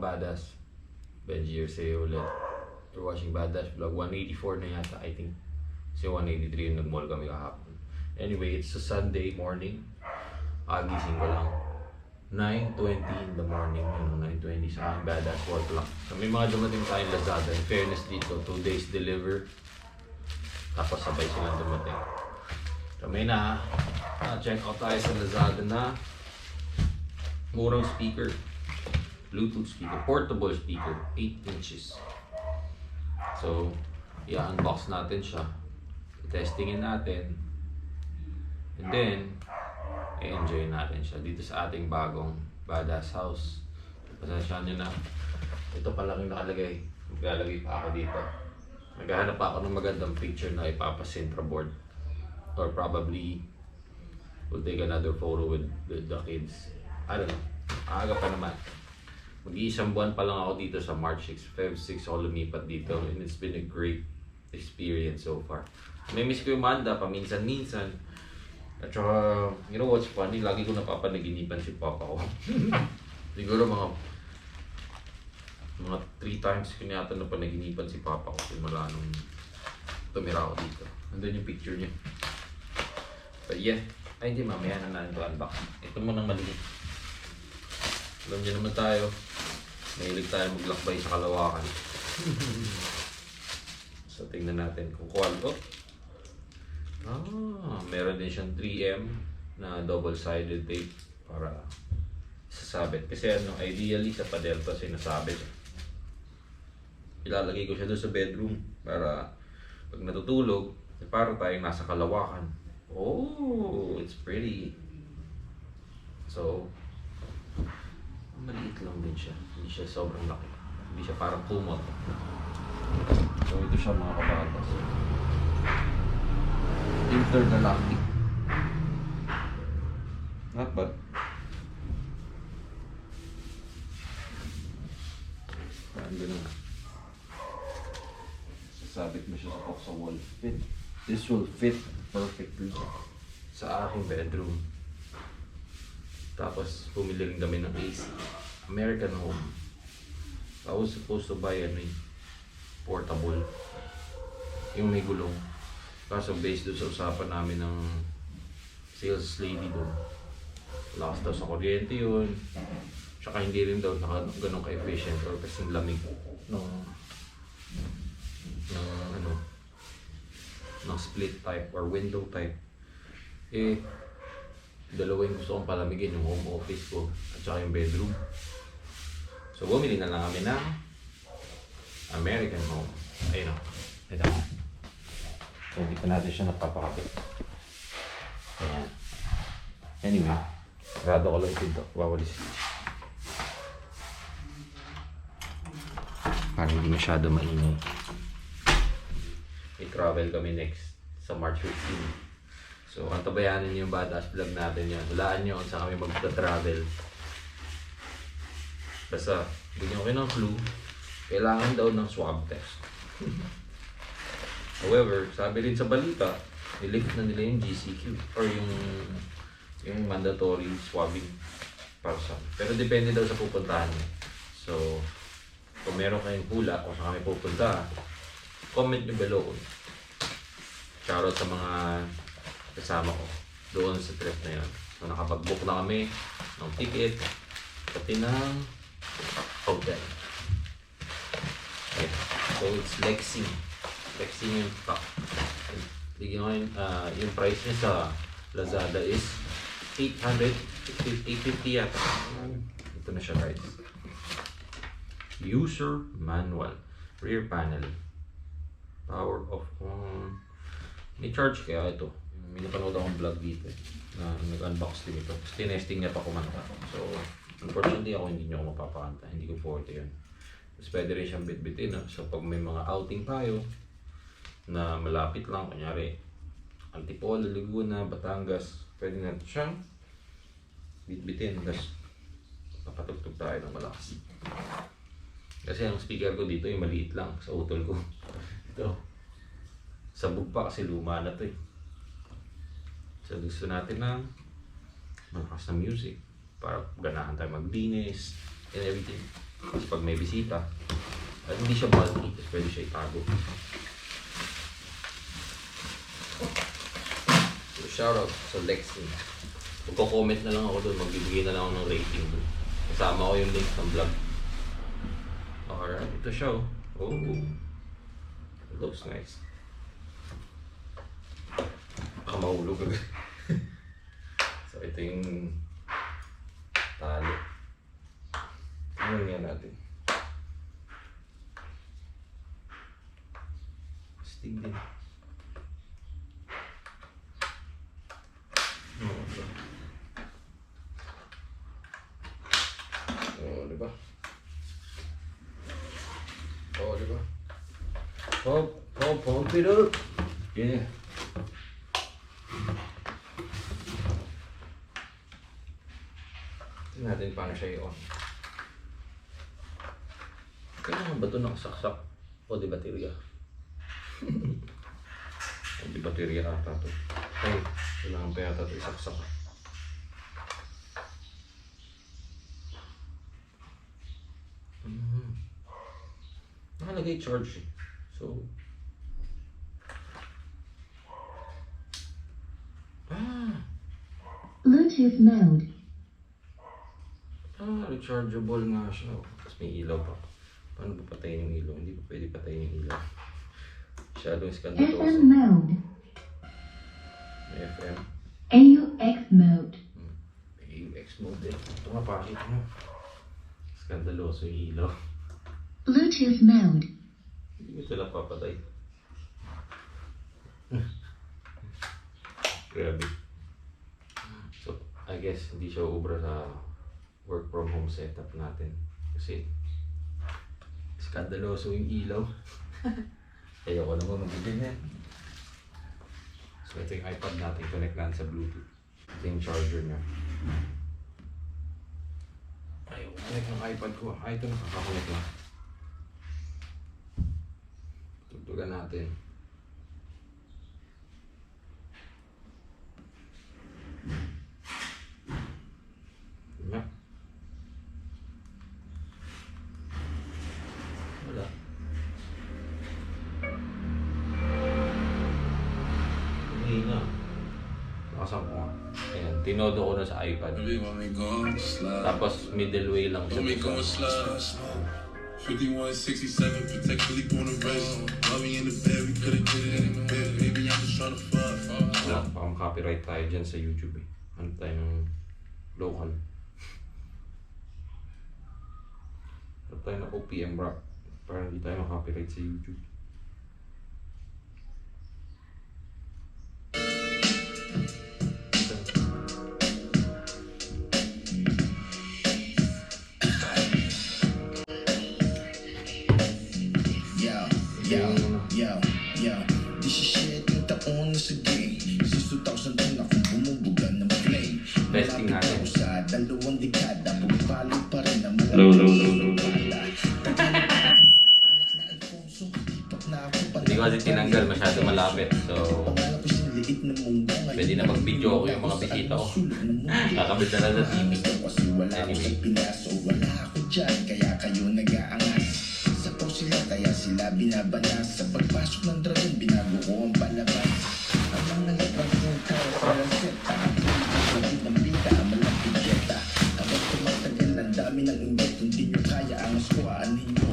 Badass. Benji Yersey ulit. You're watching Badass Vlog. 184 na yata, I think. Kasi 183 yung nag-mall kami kahapon. Anyway, it's a Sunday morning. Gising ko lang. 9:20 in the morning. 9:20 sa akin. Badass 4 o'clock. So, may mga dumating tayong Lazada. In fairness dito, 2 days deliver. Tapos sabay silang dumating. So, may check out tayo sa Lazada na murang speaker. Bluetooth speaker, portable speaker, 8 inches. So, i-unbox natin siya. Testingin natin. And then, i-enjoy natin siya dito sa ating bagong Badass house. Pasensyahan nyo na. Ito palaking nakalagay. Maglalagay pa ako dito. Naghahanap pa ako ng magandang picture na ipapasintra board. Or probably, we'll take another photo with the kids. I don't know. Aga pa naman. Mag-iisang buwan pa lang ako dito sa March 6, Feb 6 ako lumipat dito and it's been a great experience so far. May-miss ko yung Manda paminsan-minsan. At saka, you know what's funny? Lagi ko napapanaginipan si Papa ko. Siguro mga 3 times ko niyata napanaginipan si Papa ko simula nung tumira ako dito. Nandun yung picture niya. But yeah, ay hindi mamaya na natin ito unbox. Ito mo nang maliit. Alam niyo naman tayo, mahilig tayo maglakbay sa kalawakan. So tingnan natin kung quality. Meron din siyang 3M na double-sided tape para sasabit. Kasi ideally sa pader to sinasabit. Ilalagay ko siya doon sa bedroom para pag natutulog, para tayong nasa kalawakan. Oh, it's pretty. So, maliit lang din siya. Hindi siya sobrang laki. Hindi siya parang kumot. So, ito siya mga kabatas. Intergalactic. Not bad. Parang ganun. Sasabit mo siya sa wall. Fit. This will fit perfectly sa aking bedroom. Tapos, pumili rin kami ng AC. American Home. I was supposed to buy portable. Yung may gulong. Kaso based doon sa usapan namin ng sales lady doon. Lakas daw sa kuryente yun. Tsaka hindi rin daw ganun ka-efficient or kasing lamig ng split type or window type. Dalawa yung gusto kong palamigin, yung home office ko at saka yung bedroom. So bumili na lang kami ng American Home. Ayun o. Ito. So dito natin siya napapakapit. Ayan. Anyway, sarado ko lang yung pinto. Wawalis. Para hindi masyado maingay. I-travel kami next sa March 15. So, antabayanan niyo yung Badass Vlog natin yan. Hulaan niyo kung saan kami magta-travel. Basta, bigyan ko kayo ng clue. Kailangan daw ng swab test. However, sabi rin sa balita, nilift na nila yung GCQ or yung mandatory swabbing para sa. Pero depende daw sa pupuntahan niyo. So, kung meron kayong hula kung saan kami pupunta, comment nyo below. Shoutout sa mga kasama ko doon sa trip na yun. So nakapag-book na kami ng ticket pati ng hotel. Okay. So it's Lexing. Lexing yung top. Yung price niya sa Lazada is 850 yata. Ito na siya guys. User manual. Rear panel. Power off on. May charge kaya ito. May napanood akong vlog dito na nag-unbox din ito. Kasi tinesting niya pa kumanta. So, unfortunately ako hindi niyo ako mapapakanta. Hindi ko forte yun. Tapos pwede rin siyang bit-bitin. So, pag may mga outing tayo na malapit lang, kunyari Antipolo, Laguna, Batangas, pwede natin siyang bit-bitin. Tapos, papatugtog tayo ng malakas. Kasi ang speaker ko dito yung maliit lang sa utol ko. Ito. Sabog pa kasi luma na ito eh. So gusto natin ng malakas na music para ganahan tayo maglinis and everything. Kasi pag may bisita, at hindi siya bulky, pwede siya itago. So, shoutout sa Lexing. Magko-comment na lang ako doon, magbibigay na lang ako ng rating doon. Kasama ko yung link ng vlog. Alright, ito siya oh. Oh, it looks nice. Baka mahulog agad. So, ito yung tali. Tingnan nga natin. Stig din. Oh, diba? Oh, diba? Pump it up! Yeah. Tingnan natin paano siya i-on. Kailangan ba ito nakasaksak? O di baterya? O di baterya ata ito. Ay, kailangan pa yata ito isaksak. Nakalagay charge eh. So, Bluetooth mode. Rechargeable nga siya. Tapos may ilaw pa. Paano ba patayin yung ilaw? Hindi pa pwede patayin yung ilaw. Masyadong skandaloso. FM mode. May FM. AUX mode. May AUX mode eh. Ito nga pakit mo. Skandaloso yung ilaw. Bluetooth mode. Hindi mo sila papatay. Grabe. So, I guess hindi siya ubra sa work from home setup natin. Kasi skandaloso yung ilaw. Ayoko naman mag-ganyan. So, ito yung iPad natin. Connect natin sa Bluetooth. Ito yung charger niya. Ayoko connect ng iPad ko. Ay, ito nakakakonect lang. Tugtugan natin. Yeah. Wala. Hina. Nakasama ko nga. Ayan, tinodo ko na sa iPad. Tapos middle way lang siya. 5167, particularly on the race. Mommy in the bed, we could've did it in the bed. Baby, I'm just tryna fuck. Wala, parang copyright tayo dyan sa YouTube eh. Ano tayo ng local. Ano tayo ng OPM rap. Parang hindi tayo makopyright sa YouTube. This is shit yung taon na sa game. Since 2010 ako bumubuga ng flame. Testing natin. Sa dalawang dekada, pagpalo pa rin na Low. Hindi ko kasi tinanggal, masyado malapit. So, pwede na mag-video ako yung mga bisita ko. Kakabit na lang sa TV. Anyway. Wala ako dyan, kaya kayo nag-aangas. Sapaw sila, kaya sila binabanas. Sa pagpasok ng dragon, binago ko ang palabas. Ang mga labag ng tao sa lanseta. Pagkakit ng bita, malapit yeta. Kapag tumatagal, ang dami ng inggit. Hindi nyo kaya ang aswaan ninyo.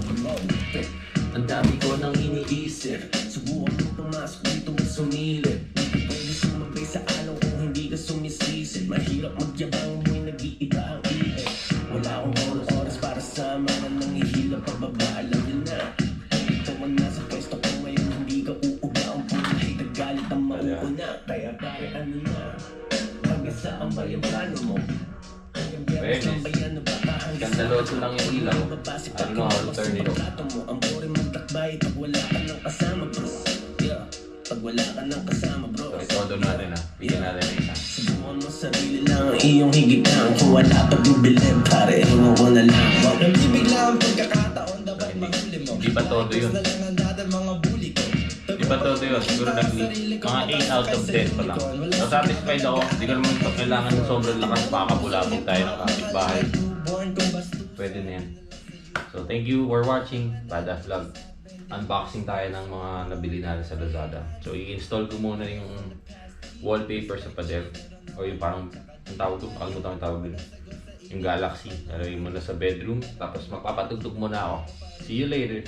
Ang dami ko nang iniisip. Subukan mo pumasok dito at sumilip. Hindi pwede sumabay sa alaw kung hindi ka sumisisip. Mahirap magyabang mo'y nag-iiba ang iip. Wala akong oras para sa mga nangihila pababa. Alam nyo na, ito ang nasa pwesto ko ngayon. Hindi ka uuga ang buhay. Nagalit ang mauuna. Kaya pare ano na, pag-isa ang bayang plano mo. Skandaloso lang yung ilaw. Ano na ako turn it off. Ang boring magtakbay pag wala ka ng kasama bro. Yeah, pag wala ka ng kasama bro. So, itodo natin ha. Bigyan natin na isa. Subukan mo sarili lang ang iyong higitan. Kung wala pa bibilib pare, hingo ko na lang. Wag nang bibigla ang pagkakataon. Dapat mahuli mo. Di ba todo yun? Di ba todo yun? Siguro mga 8 out of 10 pa lang. So satisfied ako. Hindi ko naman ito kailangan ng sobrang lakas. Baka bulabog tayo ng kapitbahay. Pwede na yan. thank you for watching Badass Vlog. Unboxing tayo ng mga nabili natin sa Lazada. So, i-install ko muna yung wallpaper sa pader. O yung parang, ang tawag doon, nakalimutan ang tawag doon. Yung Galaxy. Nalagay mo na sa bedroom. Tapos magpapatugtog muna ako. See you later.